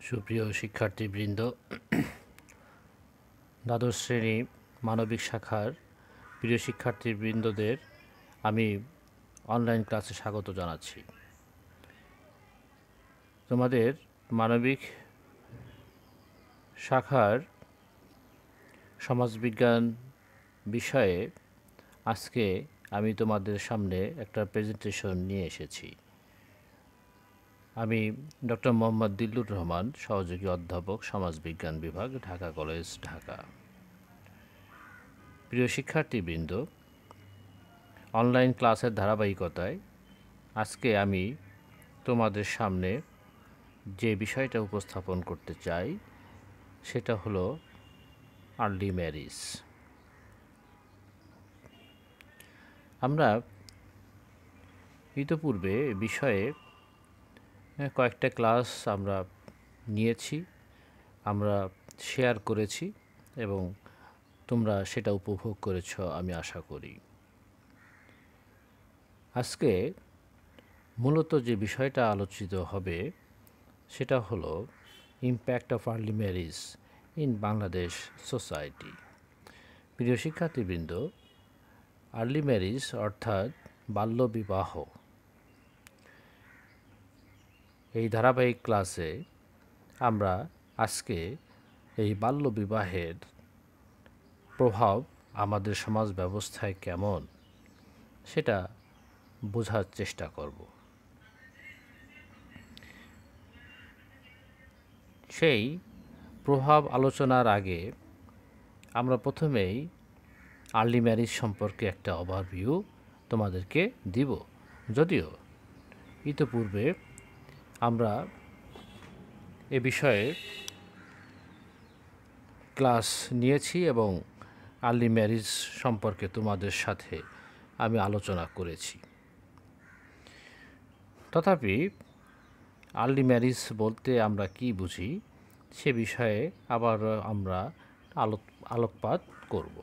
সুপ্রিয় শিক্ষার্থীবৃন্দ, দ্বাদশ শ্রেণী মানবিক শাখার প্রিয় শিক্ষার্থীবৃন্দদের আমি অনলাইন ক্লাসে স্বাগত জানাচ্ছি। তোমাদের মানবিক শাখার সমাজবিজ্ঞান বিষয়ে আজকে আমি তোমাদের সামনে একটা প্রেজেন্টেশন নিয়ে এসেছি। আমি ডক্টর মোহাম্মদ দিলুর রহমান, সহযোগী অধ্যাপক, সমাজবিজ্ঞান বিভাগ, ঢাকা কলেজ, ঢাকা। প্রিয় শিক্ষার্থীবৃন্দ, অনলাইন ক্লাসের ধারাবাহিকতায় আজকে আমি তোমাদের সামনে যে বিষয়টা উপস্থাপন করতে চাই সেটা হলো আর্লি ম্যারেজ। আমরা ইতোপূর্বে বিষয়ে কয়েকটা ক্লাস আমরা নিয়েছি, আমরা শেয়ার করেছি এবং তোমরা সেটা উপভোগ করেছ আমি আশা করি। আজকে মূলত যে বিষয়টা আলোচিত হবে সেটা হলো impact of early marriage in Bangladesh society. প্রিয় শিক্ষার্থীবৃন্দ, আর্লি ম্যারেজ অর্থাৎ বাল্যবিবাহ, এই ধারাবাহিক ক্লাসে আমরা আজকে এই বাল্যবিবাহের প্রভাব আমাদের সমাজ ব্যবস্থায় কেমন সেটা বোঝার চেষ্টা করব। সেই প্রভাব আলোচনার আগে আমরা প্রথমেই আর্লি ম্যারেজ সম্পর্কে একটা ওভারভিউ তোমাদেরকে দিব। যদিও ইতোপূর্বে আমরা এ বিষয়ে ক্লাস নিয়েছি এবং আর্লি ম্যারেজ সম্পর্কে তোমাদের সাথে আমি আলোচনা করেছি। তথাপি আর্লি ম্যারেজ বলতে আমরা কি বুঝি সে বিষয়ে আবার আমরা আলোকপাত করব।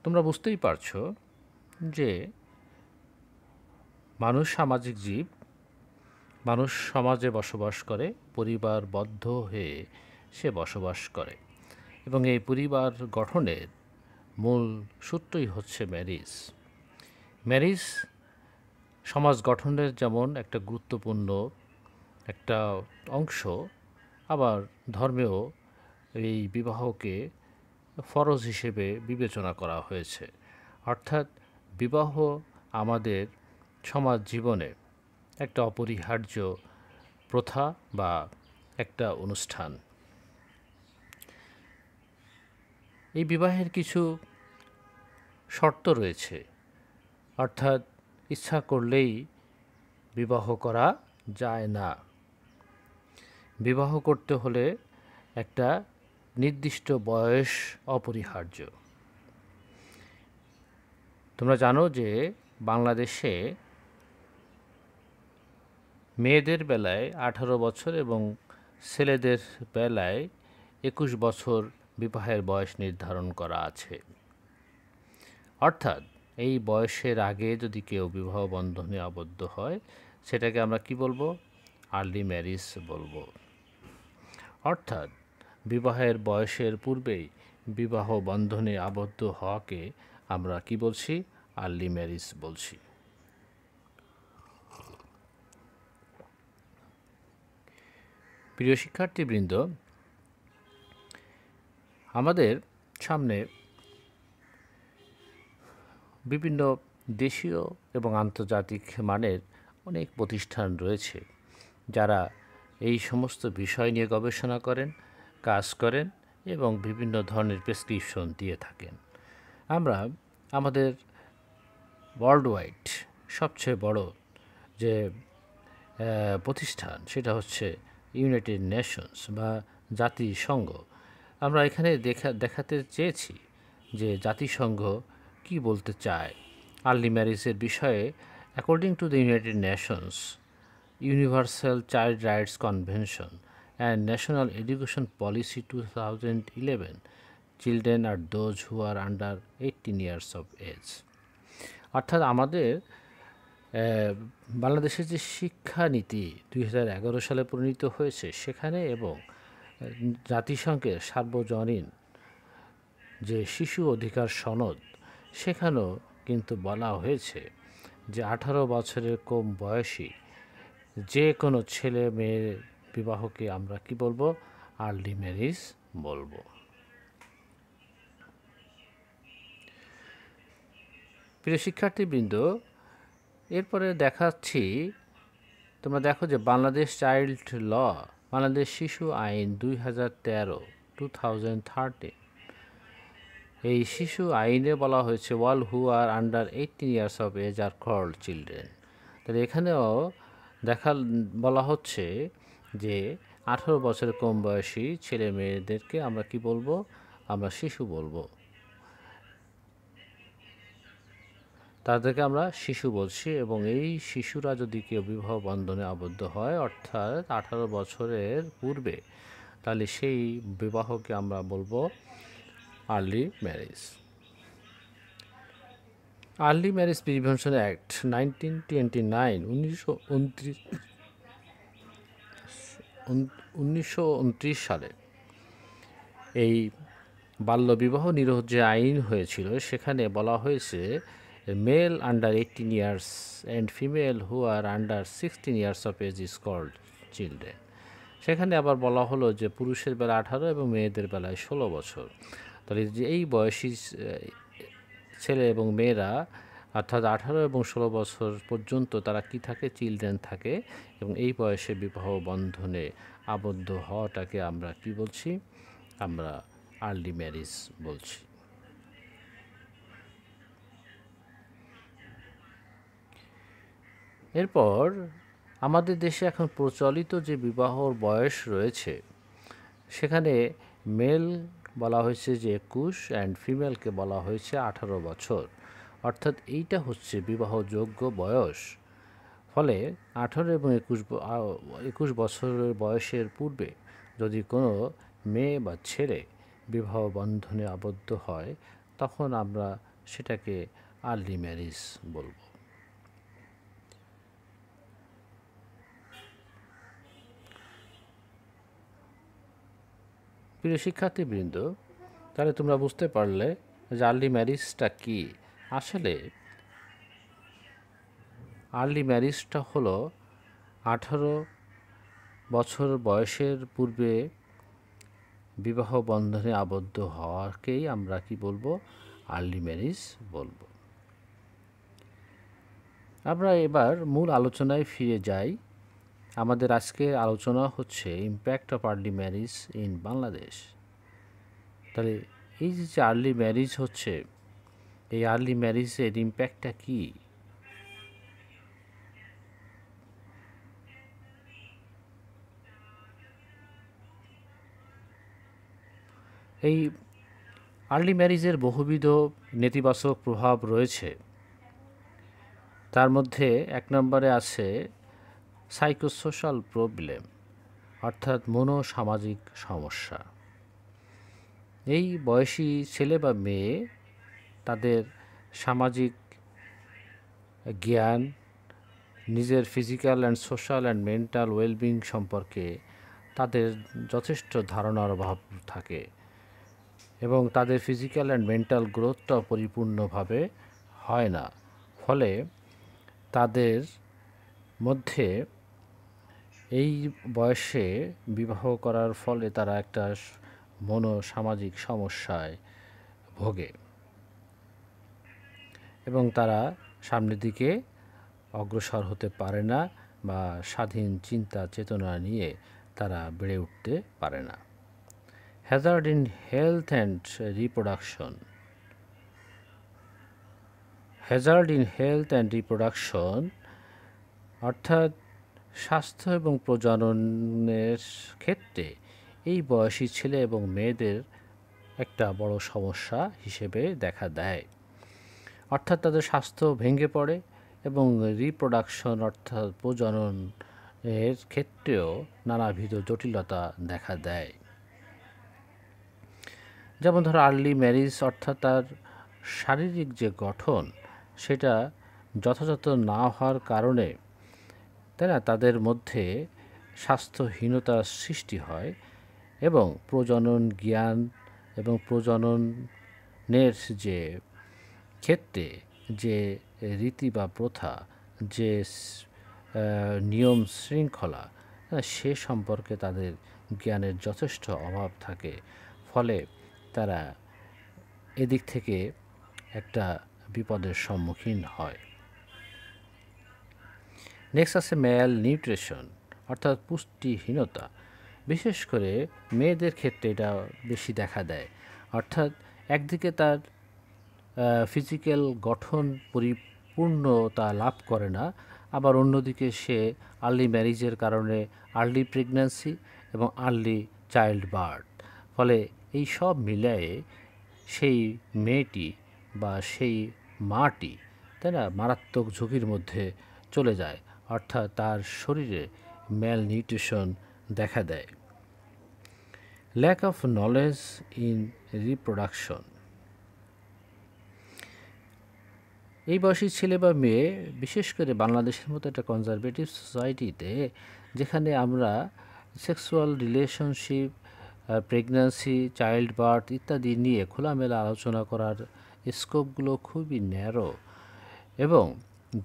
তোমরা বুঝতেই পারছো যে মানুষ সামাজিক জীব, মানুষ সমাজে বসবাস করে, পরিবারবদ্ধ হয়ে সে বসবাস করে এবং এই পরিবার গঠনের মূল সূত্রই হচ্ছে ম্যারেজ। ম্যারেজ সমাজ গঠনের যেমন একটা গুরুত্বপূর্ণ একটা অংশ, আবার ধর্মেও এই বিবাহকে ফরজ হিসেবে বিবেচনা করা হয়েছে। অর্থাৎ বিবাহ আমাদের সমাজ জীবনে একটা অপরিহার্য প্রথা বা একটা অনুষ্ঠান। এই বিবাহের কিছু শর্ত রয়েছে, অর্থাৎ ইচ্ছা করলেই বিবাহ করা যায় না। বিবাহ করতে হলে একটা নির্দিষ্ট বয়স অপরিহার্য। তোমরা জানো যে বাংলাদেশে মেয়েদের বেলায় 18 বছর এবং ছেলেদের বেলায় 21 বছর বিবাহের বয়স নির্ধারণ করা আছে। অর্থাৎ এই বয়সের আগে যদি কেউ বিবাহ বন্ধনে আবদ্ধ হয় সেটাকে আমরা কি বলবো? আর্লি ম্যারেজ বলবো। অর্থাৎ বিবাহের বয়সের পূর্বেই বিবাহ বন্ধনে আবদ্ধ হওয়াকে আমরা কি বলছি? আর্লি ম্যারেজ বলছি। প্রিয় শিক্ষার্থীবৃন্দ, আমাদের সামনে বিভিন্ন দেশীয় এবং আন্তর্জাতিক মানের অনেক প্রতিষ্ঠান রয়েছে যারা এই সমস্ত বিষয় নিয়ে গবেষণা করেন, কাজ করেন এবং বিভিন্ন ধরনের প্রেসক্রিপশন দিয়ে থাকেন। আমরা আমাদের ওয়ার্ল্ড ওয়াইড সবচেয়ে বড় যে প্রতিষ্ঠান সেটা হচ্ছে ইউনাইটেড নেশনস বা জাতিসংঘ। আমরা এখানে দেখাতে চেয়েছি যে জাতিসংঘ কি বলতে চায় আর্লি ম্যারেজের বিষয়ে। According to the United Nations universal child rights convention and national education policy 2011, children are those who are under 18 years of age। অর্থাৎ আমাদের বাংলাদেশের যে শিক্ষানীতি 2011 সালে প্রণীত হয়েছে সেখানে এবং জাতিসংঘের সার্বজনীন যে শিশু অধিকার সনদ সেখানেও কিন্তু বলা হয়েছে যে 18 বছরের কম বয়সী যে কোনো ছেলে মেয়ের বিবাহকে আমরা কি বলবো, আর্লি ম্যারেজ বলবো। প্রিয় শিক্ষার্থীবৃন্দ, এরপরে দেখাচ্ছি, তোমরা দেখো যে বাংলাদেশ চাইল্ড ল, বাংলাদেশ শিশু আইন 2013, এই শিশু আইনে বলা হয়েছে all who are under 18 years of age are called children. তাহলে এখানেও বলা হচ্ছে যে 18 বছরের কম বয়সী ছেলে মেয়েদেরকে আমরা কি বলবো, আমরা শিশু বলবো, তাদেরকে আমরা শিশু বলছি। এবং এই শিশুরা যদি কেউ বিবাহ বন্ধনে আবদ্ধ হয় অর্থাৎ 18 বছরের পূর্বে, তাহলে সেই বিবাহকে আমরা বলবো early marriage. Early marriage prevention act 1929 সালে এই বাল্যবিবাহ নিরোধ যে আইন হয়েছিল সেখানে বলা হয়েছে male under 18 years and female who are under 16 years of age is called children. সেখানে আবার বলা হলো যে পুরুষের বেলা 18 এবং মেয়েদের বেলায় 16 বছর। তাহলে যে এই বয়সী ছেলে এবং মেয়েরা অর্থাৎ 18 এবং 16 বছর পর্যন্ত তারা কি থাকে, চিলড্রেন থাকে, এবং এই বয়সে বিবাহ বন্ধনে আবদ্ধ হওয়াটাকে আমরা কি বলছি, আমরা আর্লি ম্যারেজ বলছি। এরপর আমাদের দেশে এখন প্রচলিত যে বিবাহর বয়স রয়েছে সেখানে মেল বলা হয়েছে যে 21 অ্যান্ড ফিমেলকে বলা হয়েছে 18 বছর, অর্থাৎ এইটা হচ্ছে বিবাহযোগ্য বয়স। ফলে 18 এবং 21 বছরের বয়সের পূর্বে যদি কোনো মেয়ে বা ছেলে বিবাহ বন্ধনে আবদ্ধ হয় তখন আমরা সেটাকে আর্লি ম্যারেজ বলব। প্রিয় শিক্ষার্থীবৃন্দ, তাহলে তোমরা বুঝতে পারলে যে আর্লি ম্যারেজটা কি। আসলে আর্লি ম্যারেজটা হলো 18 বছর বয়সের পূর্বে বিবাহ বন্ধনে আবদ্ধ হওয়াকেই আমরা কি বলবো, আর্লি ম্যারেজ বলবো। আমরা এবার মূল আলোচনায় ফিরে যাই। আমাদের আজকে আলোচনা হচ্ছে impact of early marriage in Bangladesh. তাহলে এই যে আর্লি ম্যারেজ হচ্ছে, এই আর্লি ম্যারেজের ইম্প্যাক্টটা কি? এই আর্লি ম্যারেজের বহুবিধ নেতিবাচক প্রভাব রয়েছে। তার মধ্যে 1 নম্বরে আছে সাইকোসোশ্যাল প্রবলেম, অর্থাৎ মনোসামাজিক সমস্যা। এই বয়সী ছেলে বা মেয়ে তাদের সামাজিক জ্ঞান, নিজের physical and social and mental wellbeing সম্পর্কে তাদের যথেষ্ট ধারণার অভাব থাকে এবং তাদের ফিজিক্যাল অ্যান্ড মেন্টাল গ্রোথটাও পরিপূর্ণভাবে হয় না। ফলে তাদের মধ্যে এই বয়সে বিবাহ করার ফলে তারা একটা মনোসামাজিক সমস্যায় ভোগে এবং তারা সামনের দিকে অগ্রসর হতে পারে না বা স্বাধীন চিন্তা চেতনা নিয়ে তারা বেড়ে উঠতে পারে না। Hazard in health and reproduction, Hazard in health and reproduction অর্থাৎ স্বাস্থ্য এবং প্রজননের ক্ষেত্রে এই বয়সী ছেলে এবং মেয়েদের একটা বড় সমস্যা হিসেবে দেখা দেয়। অর্থাৎ তাদের স্বাস্থ্য ভেঙে পড়ে এবং রিপ্রোডাকশন অর্থাৎ প্রজননের ক্ষেত্রেও নানাবিধ জটিলতা দেখা দেয়। যেমন ধরো আর্লি ম্যারেজ অর্থাৎ তার শারীরিক যে গঠন সেটা যথাযথ না হওয়ার কারণে, তাই না, তাদের মধ্যে স্বাস্থ্যহীনতার সৃষ্টি হয় এবং প্রজনন জ্ঞান এবং প্রজননের যে ক্ষেত্রে যে রীতি বা প্রথা, যে নিয়ম শৃঙ্খলা, সে সম্পর্কে তাদের জ্ঞানের যথেষ্ট অভাব থাকে। ফলে তারা এদিক থেকে একটা বিপদের সম্মুখীন হয়। নেক্সট আছে ম্যাল নিউট্রিশন, অর্থাৎ পুষ্টিহীনতা। বিশেষ করে মেয়েদের ক্ষেত্রে এটা বেশি দেখা দেয়। অর্থাৎ একদিকে তার ফিজিক্যাল গঠন পরিপূর্ণতা লাভ করে না, আবার অন্যদিকে সে আর্লি ম্যারেজের কারণে আর্লি প্রেগন্যান্সি এবং আর্লি চাইল্ড বার্থ, ফলে এই সব মিলিয়ে সেই মেয়েটি বা সেই মাটি, তাই না, মারাত্মক ঝুঁকির মধ্যে চলে যায়। অর্থাৎ তার শরীরে ম্যাল নিউট্রিশন দেখা দেয়। Lack of knowledge in reproduction. এই বয়সী ছেলে বা মেয়ে, বিশেষ করে বাংলাদেশের মতো একটা কনজারভেটিভ সোসাইটিতে, যেখানে আমরা sexual relationship, pregnancy, child birth ইত্যাদি নিয়ে খোলামেলা আলোচনা করার স্কোপগুলো খুবই ন্যারো, এবং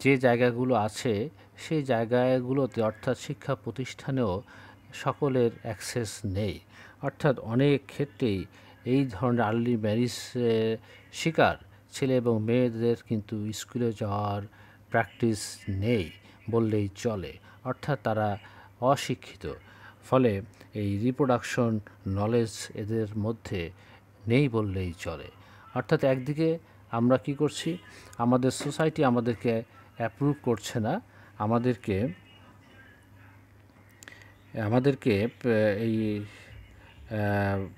যে জায়গাগুলো আছে সেই জায়গাগুলোতে, অর্থাৎ শিক্ষা প্রতিষ্ঠানেও সকলের অ্যাক্সেস নেই। অর্থাৎ অনেক ক্ষেত্রেই এই ধরনের আর্লি ম্যারেজ শিকার ছেলে এবং মেয়েদের কিন্তু স্কুলে যাওয়ার প্র্যাকটিস নেই বললেই চলে। অর্থাৎ তারা অশিক্ষিত, ফলে এই রিপ্রোডাকশন নলেজ এদের মধ্যে নেই বললেই চলে। অর্থাৎ একদিকে আমরা কি করছি, আমাদের সোসাইটি আমাদেরকে অ্যাপ্রুভ করছে না, আমাদেরকে এই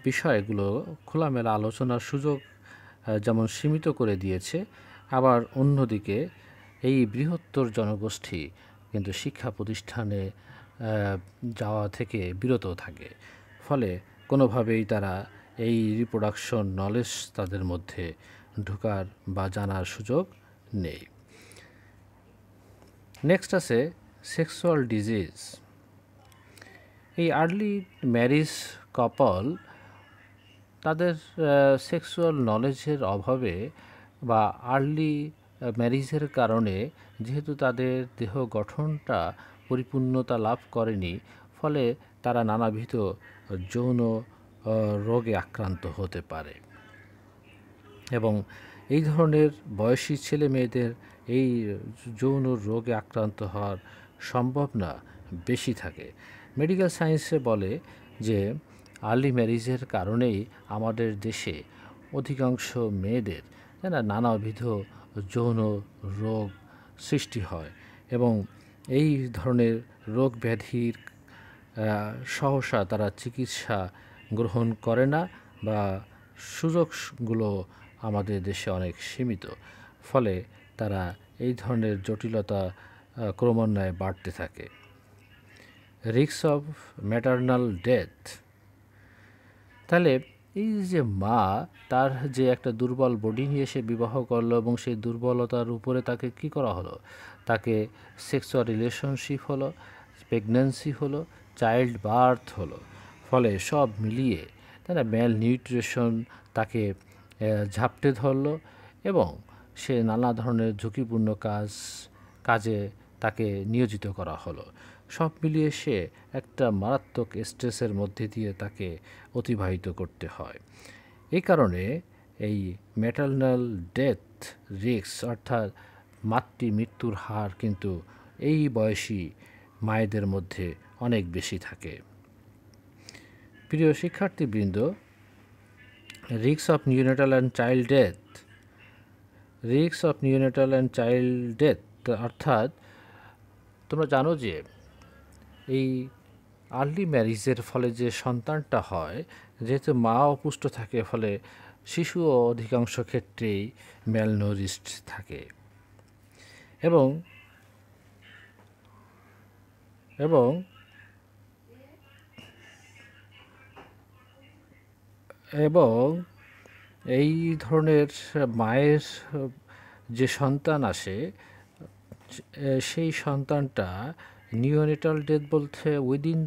বিষয়গুলো খোলামেলা আলোচনার সুযোগ যেমন সীমিত করে দিয়েছে, আবার অন্যদিকে এই বৃহত্তর জনগোষ্ঠী কিন্তু শিক্ষা প্রতিষ্ঠানে যাওয়া থেকে বিরত থাকে। ফলে কোনোভাবেই তারা এই রিপ্রোডাকশন নলেজ তাদের মধ্যে ঢোকার বা জানার সুযোগ নেই। নেক্সট আছে সেক্সুয়াল ডিজিজ। এই আর্লি ম্যারেজ কাপল তাদের সেক্সুয়াল নলেজের অভাবে বা আর্লি ম্যারেজের কারণে, যেহেতু তাদের দেহ গঠনটা পরিপূর্ণতা লাভ করেনি, ফলে তারা নানাবিধ যৌন রোগে আক্রান্ত হতে পারে। এবং এই ধরনের বয়সী ছেলে মেয়েদের এই যৌন রোগে আক্রান্ত হওয়ার সম্ভাবনা বেশি থাকে। মেডিকেল সায়েন্সে বলে যে আর্লি ম্যারেজের কারণেই আমাদের দেশে অধিকাংশ মেয়েদের নানাবিধ যৌন রোগ সৃষ্টি হয়, এবং এই ধরনের রোগ ব্যাধির সহসা তারা চিকিৎসা গ্রহণ করে না, বা সুযোগগুলো আমাদের দেশে অনেক সীমিত। ফলে তারা এই ধরনের জটিলতা ক্রমান্বয়ে বাড়তে থাকে। Risk of maternal death. তাহলে এই যে মা, তার যে একটা দুর্বল বডি নিয়ে সে বিবাহ করলো, এবং সেই দুর্বলতার উপরে তাকে কি করা হলো, তাকে সেক্সুয়াল রিলেশনশিপ হলো, প্রেগন্যান্সি হলো, চাইল্ড বার্থ হলো, ফলে সব মিলিয়ে তারা ম্যাল নিউট্রিশন তাকে ঝাপটে ধরলো, এবং সে নানা ধরনের ঝুঁকিপূর্ণ কাজে তাকে নিয়োজিত করা হলো। সব মিলিয়ে সে একটা মারাত্মক স্ট্রেসের মধ্যে দিয়ে তাকে অতিবাহিত করতে হয়। এই কারণে এই ম্যাটারনাল ডেথ রিস্ক, অর্থাৎ মাতৃ মৃত্যুর হার কিন্তু এই বয়সী মায়েদের মধ্যে অনেক বেশি থাকে। প্রিয় শিক্ষার্থীবৃন্দ, risk of neonatal and child death, risk of neonatal and child death অর্থাৎ তোমরা জানো যে এই আর্লি ম্যারেজের ফলে যে সন্তানটা হয়, যেহেতু মা অপুষ্ট থাকে, ফলে শিশুও অধিকাংশ ক্ষেত্রেই ম্যালনোরিস্ট থাকে, এবং এবং এবং এই ধরনের মায়ের যে সন্তান আসে, সেই সন্তানটা নিওনেটাল ডেথ বলতে within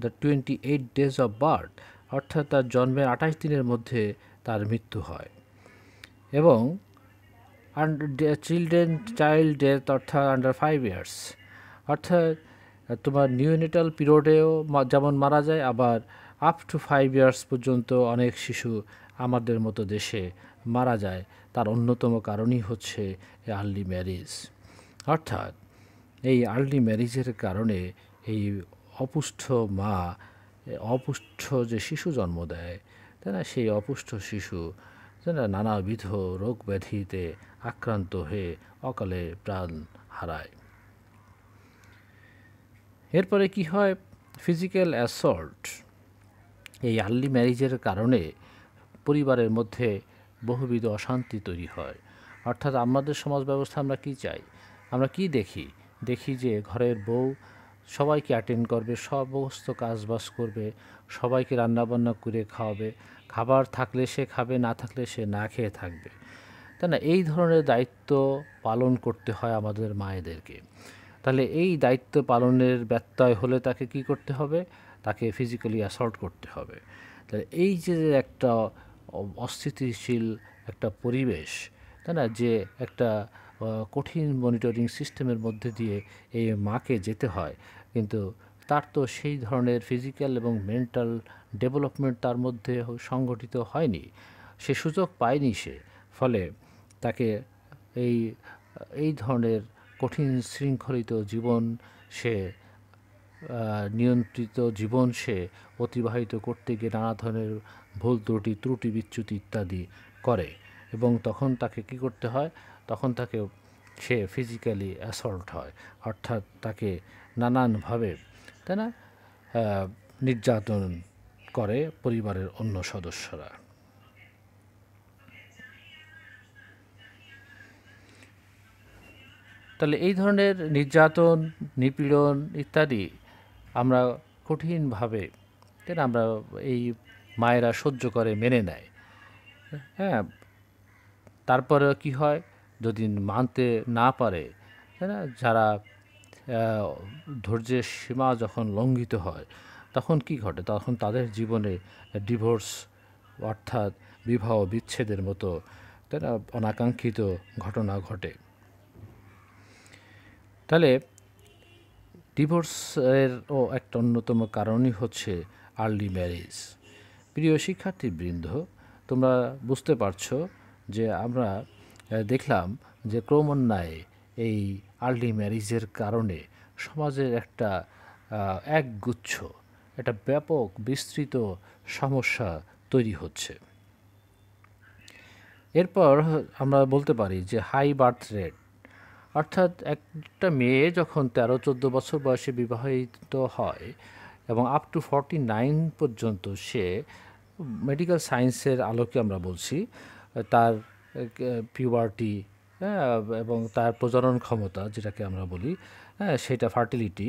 the 28 days of birth, অর্থাৎ তার জন্মের 28 দিনের মধ্যে তার মৃত্যু হয়। এবং চাইল্ড ডেথ অর্থাৎ আন্ডার 5 ইয়ার্স, অর্থাৎ তোমার নিওনেটাল পিরিয়ডেও যেমন মারা যায়, আবার আপ টু 5 ইয়ার্স পর্যন্ত অনেক শিশু আমাদের মতো দেশে মারা যায়। তার অন্যতম কারণই হচ্ছে আর্লি ম্যারেজ। অর্থাৎ এই আর্লি ম্যারেজের কারণে এই অপুষ্ঠ মা অপুষ্ঠ যে শিশু জন্ম দেয়, তাই না, সেই অপুষ্ঠ শিশু নানাবিধ রোগ ব্যাধিতে আক্রান্ত হয়ে অকালে প্রাণ হারায়। এরপরে কি হয়, ফিজিক্যাল অ্যাসল্ট। এই আর্লি ম্যারেজের কারণে পরিবারের মধ্যে বহুবিধ অশান্তি তৈরি হয়। অর্থাৎ আমাদের সমাজ ব্যবস্থা আমরা কি চাই, আমরা কি দেখি যে ঘরের বউ সবাইকে অ্যাটেন্ড করবে, সমস্ত কাজবাজ করবে, সবাইকে রান্নাবান্না করে খাওয়াবে, খাবার থাকলে সে খাবে, না থাকলে সে না খেয়ে থাকবে, তাই না। এই ধরনের দায়িত্ব পালন করতে হয় আমাদের মায়েদেরকে। তাহলে এই দায়িত্ব পালনের ব্যত্যয় হলে তাকে কি করতে হবে, তাকে ফিজিক্যালি অ্যাসল্ট করতে হবে। তাহলে এই যে একটা অস্থিতিশীল একটা পরিবেশ, তাই না, যে একটা কঠিন মনিটরিং সিস্টেমের মধ্যে দিয়ে এই মাকে যেতে হয়, কিন্তু তার তো সেই ধরনের ফিজিক্যাল এবং মেন্টাল ডেভেলপমেন্ট তার মধ্যে সংগঠিত হয়নি, সে সুযোগ পায়নি সে। ফলে তাকে এই এই ধরনের কঠিন শৃঙ্খলিত জীবন সে নিয়ন্ত্রিত জীবন সে অতিবাহিত করতে গিয়ে নানা ধরনের ভুল ত্রুটি বিচ্যুতি ইত্যাদি করে। এবং তখন তাকে কি করতে হয়, তখন তাকে সে ফিজিক্যালি অ্যাসল্ট হয়, অর্থাৎ তাকে নানানভাবে, তাই না, নির্যাতন করে পরিবারের অন্য সদস্যরা। তাহলে এই ধরনের নির্যাতন, নিপীড়ন ইত্যাদি আমরা কঠিনভাবে, তাই না, আমরা এই মায়েরা সহ্য করে মেনে নেয়। হ্যাঁ, তারপরে কি হয়, যদি মানতে না পারে, তাই না, যারা ধৈর্যের সীমা যখন লঙ্ঘিত হয়, তখন কি ঘটে, তখন তাদের জীবনে ডিভোর্স অর্থাৎ বিবাহ বিচ্ছেদের মতো, তাই না, অনাকাঙ্ক্ষিত ঘটনা ঘটে। তাহলে ডিভোর্সেরও একটা অন্যতম কারণই হচ্ছে আর্লি ম্যারেজ। প্রিয় শিক্ষার্থীবৃন্দ, তোমরা বুঝতে পারছো যে আমরা দেখলাম যে ক্রমান্বয়ে এই আর্লি ম্যারেজের কারণে সমাজের একটা একগুচ্ছ, একটা ব্যাপক বিস্তৃত সমস্যা তৈরি হচ্ছে। এরপর আমরা বলতে পারি যে হাই বার্থ রেট, অর্থাৎ একটা মেয়ে যখন 13-14 বছর বয়সে বিবাহিত হয় এবং আপ টু 49 পর্যন্ত সে, মেডিকেল সায়েন্সের আলোকে আমরা বলছি, তার পিউবার্টি এবং তার প্রজনন ক্ষমতা যেটাকে আমরা বলি, সেটা ফার্টিলিটি,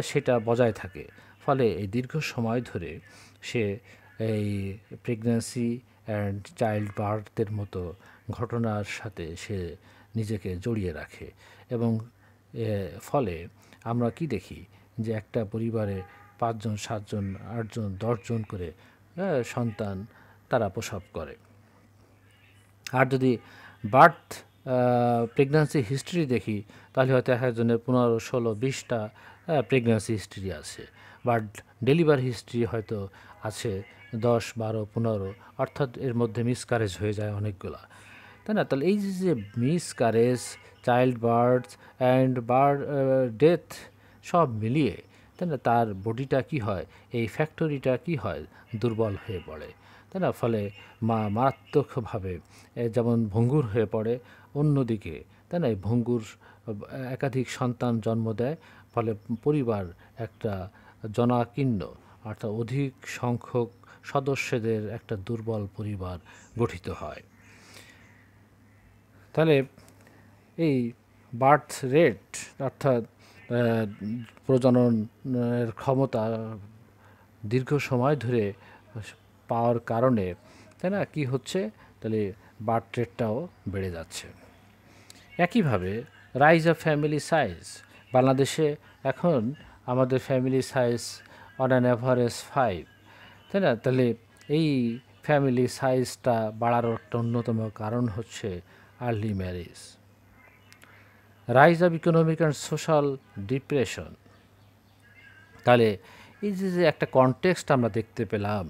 সেটা বজায় থাকে। ফলে এই দীর্ঘ সময় ধরে সে এই প্রেগন্যান্সি অ্যান্ড চাইল্ড বার্থের মতো ঘটনার সাথে সে নিজেকে জড়িয়ে রাখে। এবং ফলে আমরা কি দেখি যে একটা পরিবারে 5 জন, 7 জন, 8 জন, 10 জন করে সন্তান তারা প্রসব করে। আর যদি বার্থ প্রেগন্যান্সি হিস্ট্রি দেখি, তাহলে হয়তো এক একজনের 15, 16, 20টা প্রেগন্যান্সি হিস্ট্রি আছে, বাট ডেলিভারি হিস্ট্রি হয়তো আছে 10, 12, 15, অর্থাৎ এর মধ্যে মিসক্যারেজ হয়ে যায় অনেকগুলা, তাই না। তাহলে এই যে miscarriage, child birth and death সব মিলিয়ে, তাই না, তার বডিটা কি হয়, এই ফ্যাক্টরিটা কি হয়, দুর্বল হয়ে পড়ে, তাই না। ফলে মা মারাত্মকভাবে যেমন ভঙ্গুর হয়ে পড়ে, অন্যদিকে, তাই না, এই ভঙ্গুর একাধিক সন্তান জন্ম দেয়। ফলে পরিবার একটা জনাকীর্ণ, অর্থাৎ অধিক সংখ্যক সদস্যদের একটা দুর্বল পরিবার গঠিত হয়। তাহলে এই বার্থ রেট অর্থাৎ প্রজননের ক্ষমতা দীর্ঘ সময় ধরে পাওয়ার কারণে, তাই না, কি হচ্ছে, তাহলে বার্থ রেটটাও বেড়ে যাচ্ছে। একইভাবে রাইজ অফ ফ্যামিলি সাইজ, বাংলাদেশে এখন আমাদের family size on an average 5, তাই না? তাহলে এই ফ্যামিলি সাইজটা বাড়ার একটা অন্যতম কারণ হচ্ছে early marriage. Rise of economic and social depression, তাহলে এই যে একটা কনটেক্সট আমরা দেখতে পেলাম,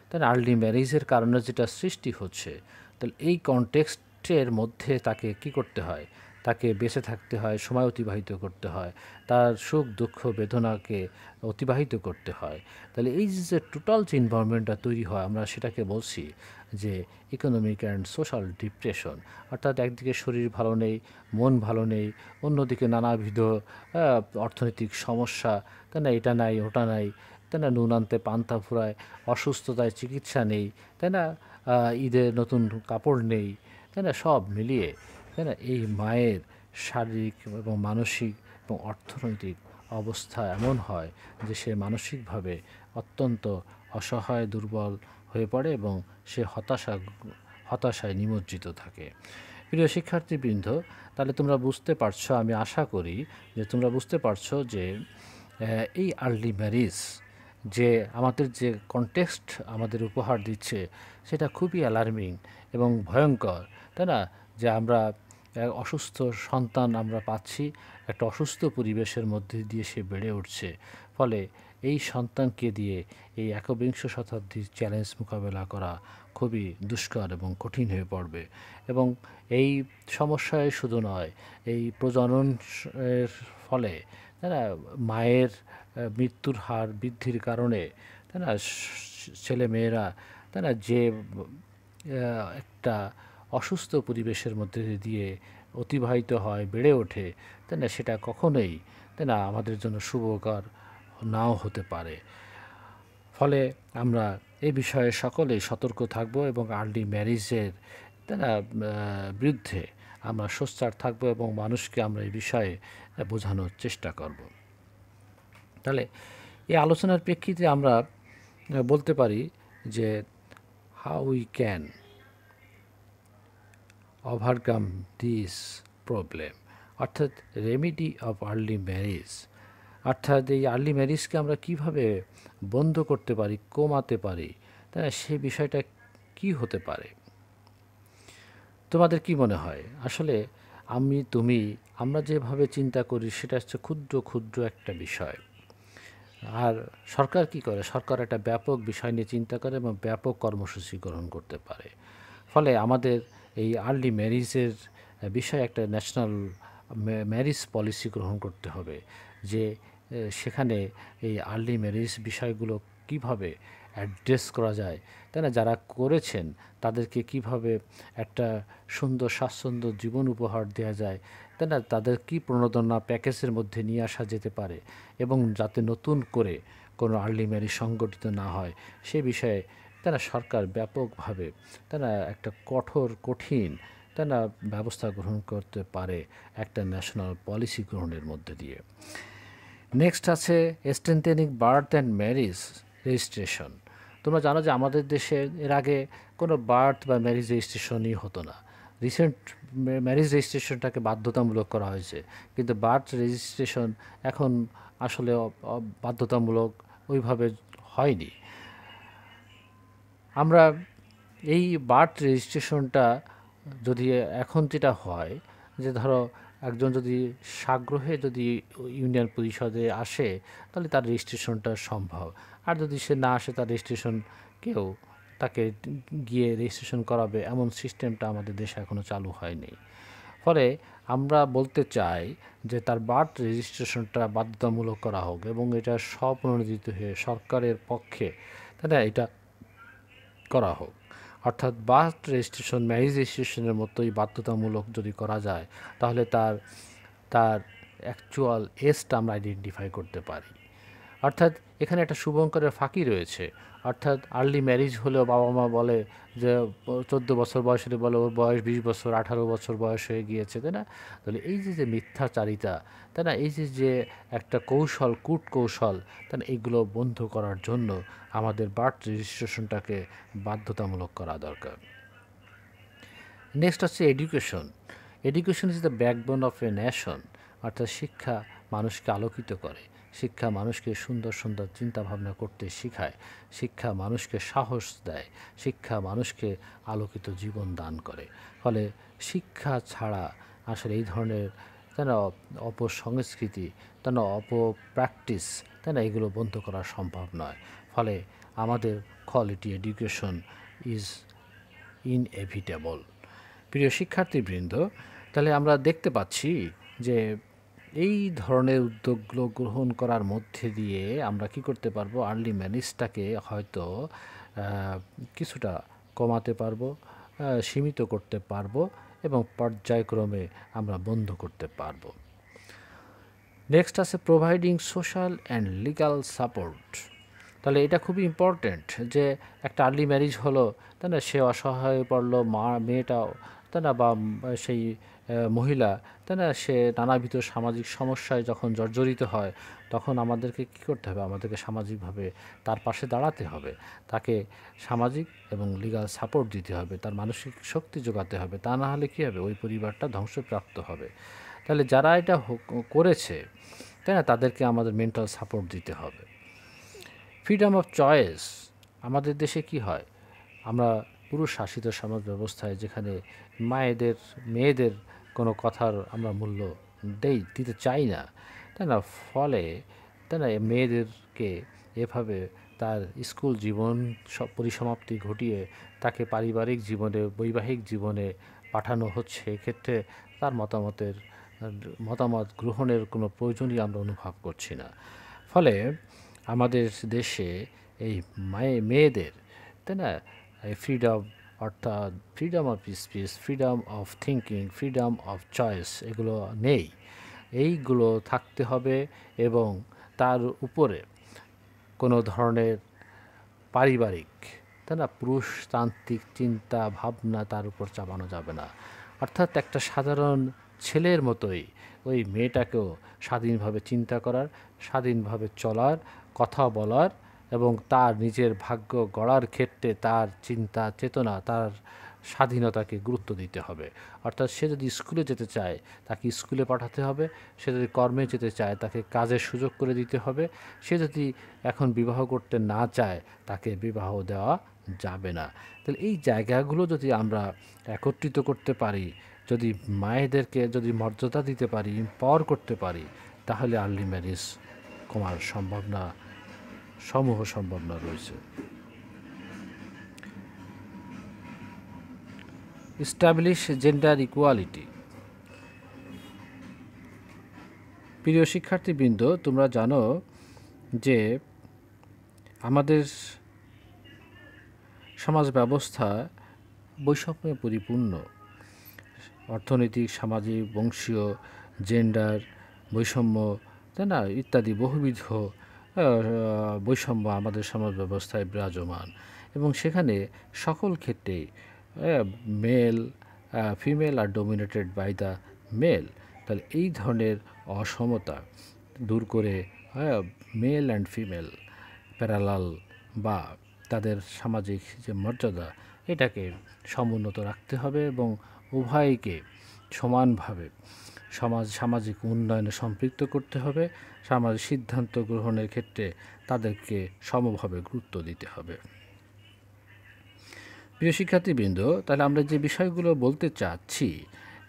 তাহলে আর্লি ম্যারেজের কারণে যেটা সৃষ্টি হচ্ছে, তাহলে এই কনটেক্সটের মধ্যে তাকে কি করতে হয়, তাকে বেঁচে থাকতে হয়, সময় অতিবাহিত করতে হয়, তার সুখ দুঃখ বেদনাকে অতিবাহিত করতে হয়। তাহলে এই যে টোটাল যে এনভায়রনমেন্টটা তৈরি হয়, আমরা সেটাকে বলছি যে ইকোনমিক অ্যান্ড সোশ্যাল ডিপ্রেশন। অর্থাৎ একদিকে শরীর ভালো নেই, মন ভালো নেই, অন্যদিকে নানাবিধ অর্থনৈতিক সমস্যা, তাই না, এটা নাই ওটা নাই, তাই না, নুন আনতে পান্তা ফুরায়, অসুস্থতায় চিকিৎসা নেই, তাই না, ঈদে নতুন কাপড় নেই, তাই না, সব মিলিয়ে, তাই না, এই মায়ের শারীরিক এবং মানসিক এবং অর্থনৈতিক অবস্থা এমন হয় যে সে মানসিকভাবে অত্যন্ত অসহায়, দুর্বল হয়ে পড়ে এবং সে হতাশায় নিমজ্জিত থাকে। প্রিয় শিক্ষার্থীবৃন্দ, তাহলে তোমরা বুঝতে পারছো, আমি আশা করি যে তোমরা বুঝতে পারছো যে এই আর্লি ম্যারেজ যে আমাদের যে কনটেক্সট আমাদের উপহার দিচ্ছে সেটা খুবই অ্যালার্মিং এবং ভয়ঙ্কর, তাই না? যে আমরা অসুস্থ সন্তান আমরা পাচ্ছি, একটা অসুস্থ পরিবেশের মধ্যে দিয়ে সে বেড়ে উঠছে, ফলে এই সন্তানকে দিয়ে এই একবিংশ শতাব্দীর চ্যালেঞ্জ মোকাবেলা করা খুবই দুষ্কর এবং কঠিন হয়ে পড়বে। এবং এই সমস্যায় শুধু নয়, এই প্রজনন এর ফলে, তাই না, মায়ের মৃত্যুর হার বৃদ্ধির কারণে, তাই না, ছেলে মেয়েরা, তাই না, যে একটা অসুস্থ পরিবেশের মধ্যে দিয়ে অতিবাহিত হয়, বেড়ে ওঠে, তাই না, সেটা কখনোই, তাই না, আমাদের জন্য শুভকর নাও হতে পারে। ফলে আমরা এই বিষয়ে সকলেই সতর্ক থাকব এবং আর্লি ম্যারেজের, তাই না, বিরুদ্ধে আমরা সোচ্চার থাকব এবং মানুষকে আমরা এই বিষয়ে বোঝানোর চেষ্টা করব। তাহলে এই আলোচনার প্রেক্ষিতে আমরা বলতে পারি যে how we can overcome this problem, অর্থাৎ রেমেডি অফ আর্লি ম্যারেজ, অর্থাৎ এই আর্লি ম্যারেজকে আমরা কিভাবে বন্ধ করতে পারি, কমাতে পারি, তাই না, সেই বিষয়টা কি হতে পারে। তোমাদের কি মনে হয়? আসলে আমরা যেভাবে চিন্তা করি সেটা হচ্ছে ক্ষুদ্র ক্ষুদ্র একটা বিষয়, আর সরকার কি করে, সরকার একটা ব্যাপক বিষয় নিয়ে চিন্তা করে এবং ব্যাপক কর্মসূচি গ্রহণ করতে পারে। ফলে আমাদের এই আর্লি ম্যারেজের বিষয়ে একটা ন্যাশনাল ম্যারেজ পলিসি গ্রহণ করতে হবে, যে সেখানে এই আর্লি ম্যারেজ বিষয়গুলো কিভাবে অ্যাড্রেস করা যায়, তাই না, যারা করেছেন তাদেরকে কিভাবে একটা সুন্দর স্বাচ্ছন্দ্য জীবন উপহার দেওয়া যায়, তাই না, তাদের কি প্রণোদনা প্যাকেজের মধ্যে নিয়ে আসা যেতে পারে এবং যাতে নতুন করে কোনো আর্লি ম্যারেজ সংগঠিত না হয় সে বিষয়ে তারা সরকার ব্যাপকভাবে, তারা একটা কঠিন, তারা ব্যবস্থা গ্রহণ করতে পারে একটা ন্যাশনাল পলিসি গ্রহণের মধ্যে দিয়ে। নেক্সট আছে strengthening birth and marriage registration. তোমরা জানো যে আমাদের দেশে এর আগে কোনো বার্থ বা ম্যারেজ রেজিস্ট্রেশনই হতো না। রিসেন্ট ম্যারেজ রেজিস্ট্রেশনটাকে বাধ্যতামূলক করা হয়েছে, কিন্তু বার্থ রেজিস্ট্রেশন এখন আসলে বাধ্যতামূলক ওইভাবে হয়নি। আমরা এই বার্থ রেজিস্ট্রেশনটা যদি এখন যেটা হয়, যে ধরো একজন যদি সাগ্রহে যদি ইউনিয়ন পরিষদে আসে তাহলে তার রেজিস্ট্রেশনটা সম্ভব, আর যদি সে না আসে তার রেজিস্ট্রেশন কেউ তাকে গিয়ে রেজিস্ট্রেশন করাবে এমন সিস্টেমটা আমাদের দেশে এখনও চালু হয়নি। ফলে আমরা বলতে চাই যে তার বার্থ রেজিস্ট্রেশনটা বাধ্যতামূলক করা হোক এবং এটা স্বপ্রণোদিত হয়ে সরকারের পক্ষে, তাই না, এটা করা হোক। অর্থাৎ বার্থ রেজিস্ট্রেশন ম্যারেজ রেজিস্ট্রেশনের মতোই বাধ্যতামূলক যদি করা যায় তাহলে তার তার অ্যাকচুয়াল এজটা আমরা আইডেন্টিফাই করতে পারি। অর্থাৎ এখানে একটা শুভঙ্করের ফাঁকি রয়েছে। অর্থাৎ আর্লি ম্যারেজ হলেও বাবা মা বলে যে 14 বছর বয়স হলে বলে ওর বয়স 20 বছর, 18 বছর বয়স হয়ে গিয়েছে, তাই না? তাহলে এই যে মিথ্যাচারিতা, তাই না, এই যে একটা কূটকৌশল, তাই না, এইগুলো বন্ধ করার জন্য আমাদের বার্থ রেজিস্ট্রেশনটাকে বাধ্যতামূলক করা দরকার। নেক্সট হচ্ছে education. Education is the backbone of a nation, অর্থাৎ শিক্ষা মানুষকে আলোকিত করে, শিক্ষা মানুষকে সুন্দর সুন্দর চিন্তাভাবনা করতে শেখায়, শিক্ষা মানুষকে সাহস দেয়, শিক্ষা মানুষকে আলোকিত জীবন দান করে। ফলে শিক্ষা ছাড়া আসলে এই ধরনের তাই না অপসংস্কৃতি, তাই না অপপ্র্যাকটিস, তাই না এগুলো বন্ধ করা সম্ভব নয়। ফলে আমাদের কোয়ালিটি এডুকেশন ইজ ইনএভিটেবল। প্রিয় শিক্ষার্থীবৃন্দ, তাহলে আমরা দেখতে পাচ্ছি যে এই ধরনের উদ্যোগগুলো গ্রহণ করার মধ্যে দিয়ে আমরা কি করতে পারবো, আর্লি ম্যারেজটাকে হয়তো কিছুটা কমাতে পারবো, সীমিত করতে পারবো এবং পর্যায়ক্রমে আমরা বন্ধ করতে পারবো। নেক্সট আছে providing social and legal support. তাহলে এটা খুবই ইম্পর্ট্যান্ট যে একটা আর্লি ম্যারেজ হলো, তাই না, সে অসহায় পড়লো, মেয়েটাও, তাই না, বা সেই মহিলা, তাই না, সে নানাবিধ সামাজিক সমস্যায় যখন জর্জরিত হয়, তখন আমাদেরকে কী করতে হবে, আমাদেরকে সামাজিকভাবে তার পাশে দাঁড়াতে হবে, তাকে সামাজিক এবং লিগাল সাপোর্ট দিতে হবে, তার মানসিক শক্তি যোগাতে হবে। তা না হলে কী হবে, ওই পরিবারটা ধ্বংসপ্রাপ্ত হবে। তাহলে যারা এটা করেছে, তাই না, তাদেরকে আমাদের মেন্টাল সাপোর্ট দিতে হবে। Freedom of choice. আমাদের দেশে কি হয়, আমরা পুরুষ শাসিত সমাজ ব্যবস্থায় যেখানে মেয়েদের কোনো কথার আমরা মূল্য দিতে চাই না, তাই না, ফলে তাই না মেয়েদেরকে এভাবে তার স্কুল জীবন পরিসমাপ্তি ঘটিয়ে তাকে পারিবারিক জীবনে, বৈবাহিক জীবনে পাঠানো হচ্ছে। এক্ষেত্রে তার মতামত গ্রহণের কোনো প্রয়োজনই আমরা অনুভব করছি না। ফলে আমাদের দেশে এই মেয়েদের, তাই না, ফ্রিডম, অর্থাৎ freedom of speech, freedom of thinking, freedom of choice এগুলো নেই। এইগুলো থাকতে হবে এবং তার উপরে কোনো ধরনের পারিবারিক, তাই না, পুরুষতান্ত্রিক চিন্তা ভাবনা তার উপর চাপানো যাবে না। অর্থাৎ একটা সাধারণ ছেলের মতোই ওই মেয়েটাকেও স্বাধীনভাবে চিন্তা করার, স্বাধীনভাবে চলার, কথা বলার এবং তার নিজের ভাগ্য গড়ার ক্ষেত্রে তার চিন্তা চেতনা, তার স্বাধীনতাকে গুরুত্ব দিতে হবে। অর্থাৎ সে যদি স্কুলে যেতে চায় তাকে স্কুলে পাঠাতে হবে, সে যদি কর্মে যেতে চায় তাকে কাজের সুযোগ করে দিতে হবে, সে যদি এখন বিবাহ করতে না চায় তাকে বিবাহ দেওয়া যাবে না। তাহলে এই জায়গাগুলো যদি আমরা একত্রিত করতে পারি, যদি মায়েদেরকে যদি মর্যাদা দিতে পারি, এম্পাওয়ার করতে পারি, তাহলে আর্লি ম্যারেজ কমার সম্ভাবনা রয়েছে। Establish gender equality. প্রিয় শিক্ষার্থীবৃন্দ, তোমরা জানো যে আমাদের সমাজ ব্যবস্থা বৈষম্যে পরিপূর্ণ। অর্থনৈতিক, সামাজিক, বংশীয়, জেন্ডার বৈষম্য, তাই না, ইত্যাদি বহুবিধ বৈষম্য আমাদের সমাজ ব্যবস্থায় বিরাজমান এবং সেখানে সকল ক্ষেত্রেই female are dominated by the male. তাহলে এই ধরনের অসমতা দূর করে মেল অ্যান্ড ফিমেল প্যারালাল বা তাদের সামাজিক যে মর্যাদা, এটাকে সমুন্নত রাখতে হবে এবং উভয়কে সমানভাবে সামাজিক উন্নয়নে সম্পৃক্ত করতে হবে। সামাজিক সিদ্ধান্ত গ্রহণের ক্ষেত্রে তাদেরকে সমভাবে গুরুত্ব দিতে হবে। প্রিয় শিক্ষার্থীবৃন্দ, তাহলে আমরা যে বিষয়গুলো বলতে চাচ্ছি,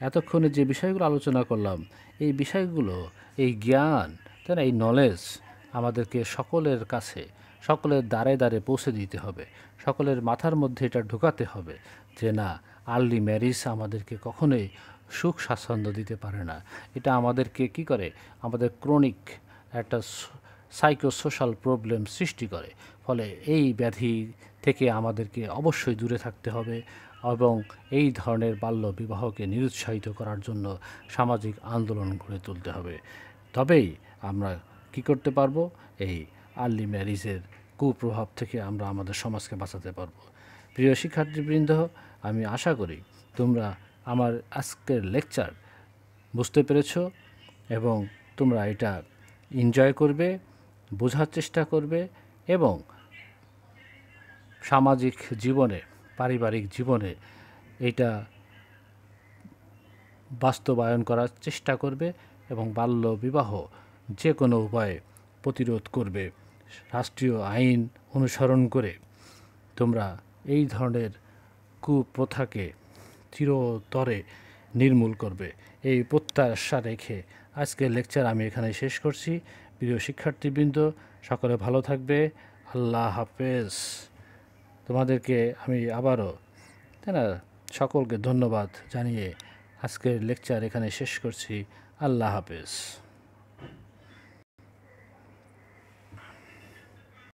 এতক্ষণে যে বিষয়গুলো আলোচনা করলাম, এই বিষয়গুলো, এই জ্ঞান, তাই না, এই নলেজ আমাদেরকে সকলের কাছে, সকলের দ্বারে দ্বারে পৌঁছে দিতে হবে, সকলের মাথার মধ্যে এটা ঢোকাতে হবে যে না, আর্লি ম্যারেজ আমাদেরকে কখনোই সুখ স্বাচ্ছন্দ্য দিতে পারে না। এটা আমাদেরকে কি করে, আমাদের ক্রনিক একটা সাইকোসোশ্যাল প্রবলেম সৃষ্টি করে। ফলে এই ব্যাধি থেকে আমাদেরকে অবশ্যই দূরে থাকতে হবে এবং এই ধরনের বাল্য বিবাহকে নিরুৎসাহিত করার জন্য সামাজিক আন্দোলন গড়ে তুলতে হবে। তবেই আমরা কি করতে পারবো, এই আর্লি ম্যারেজের কুপ্রভাব থেকে আমরা আমাদের সমাজকে বাঁচাতে পারবো। প্রিয় শিক্ষার্থীবৃন্দ, আমি আশা করি তোমরা আমার আজকের লেকচার বুঝতে পেরেছ এবং তোমরা এটা এনজয় করবে, বোঝার চেষ্টা করবে এবং সামাজিক জীবনে, পারিবারিক জীবনে এটা বাস্তবায়ন করার চেষ্টা করবে এবং বাল্য বিবাহ যে কোনো উপায়ে প্রতিরোধ করবে। রাষ্ট্রীয় আইন অনুসরণ করে তোমরা এই ধরনের কুপ্রথাকে চিরতরে নির্মূল করবে, এই প্রত্যাশা রেখে আজকের লেকচার আমি এখানে শেষ করছি। প্রিয় শিক্ষার্থীবৃন্দ, সকলে ভালো থাকবে। আল্লাহ হাফেজ। তোমাদেরকে আমি আবারও সকলকে ধন্যবাদ জানিয়ে আজকের লেকচার এখানে শেষ করছি। আল্লাহ হাফেজ।